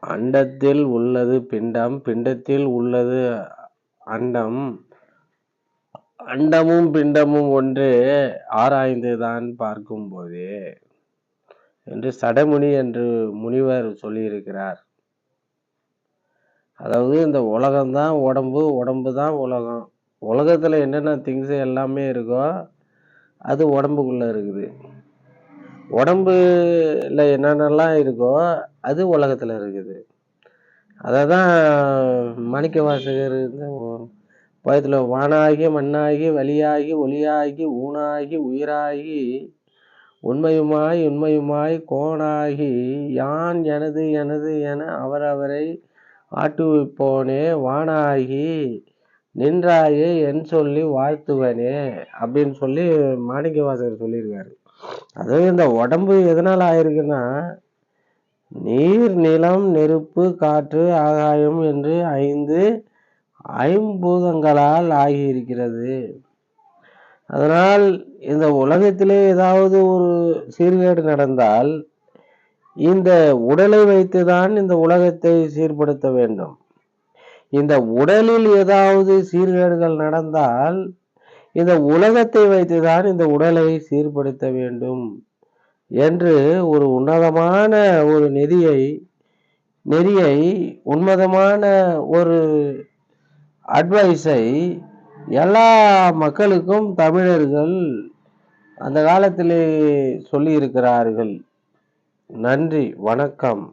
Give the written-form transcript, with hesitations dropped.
அண்டத்தில் உள்ளது பிண்டம், பிண்டத்தில் உள்ளது அண்டம், அண்டமும் பிண்டமும் ஒன்றே ஆராய்ந்துதான் பார்க்கும்போதே என்று சடமுனி என்று முனிவர் சொல்லியிருக்கிறார். அதாவது இந்த உலகம்தான் உடம்பு, உடம்பு தான் உலகம். உலகத்துல என்னென்ன திங்ஸ் எல்லாமே இருக்கோ அது உடம்புக்குள்ள இருக்குது. உடம்புல என்னென்னலாம் இருக்கோ அது உலகத்துல இருக்குது. அததான் மாணிக்க வாசகர் பயத்துல வானாகி மண்ணாகி வழியாகி ஒளியாகி ஊனாகி உயிராகி உண்மையுமாய் உண்மையுமாய் கோனாகி யான் எனது எனது என அவரவரை ஆட்டுவிப்போனே வானாகி நின்றாயே என் சொல்லி வாழ்த்துவனே அப்படின்னு சொல்லி மாணிக்க வாசகர் சொல்லியிருக்காரு. அதாவது இந்த உடம்பு எதனால ஆயிருக்குன்னா, நீர் நிலம் நெருப்பு காற்று ஆகாயம் என்று 5 ஐம்பூதங்களால் ஆகியிருக்கிறது. அதனால் இந்த உலகத்திலே ஏதாவது ஒரு சீர்கேடு நடந்தால் இந்த உடலை வைத்துதான் இந்த உலகத்தை சீர்படுத்த வேண்டும். இந்த உடலில் ஏதாவது சீர்கேடுகள் நடந்தால் இந்த உலகத்தை வைத்துதான் இந்த உடலை சீர்படுத்த வேண்டும் என்று ஒரு உன்னதமான ஒரு நெறியை உன்னதமான ஒரு அட்வைஸை எல்லா மக்களுக்கும் தமிழர்கள் அந்த காலத்திலே சொல்லி இருக்கிறார்கள். நன்றி, வணக்கம்.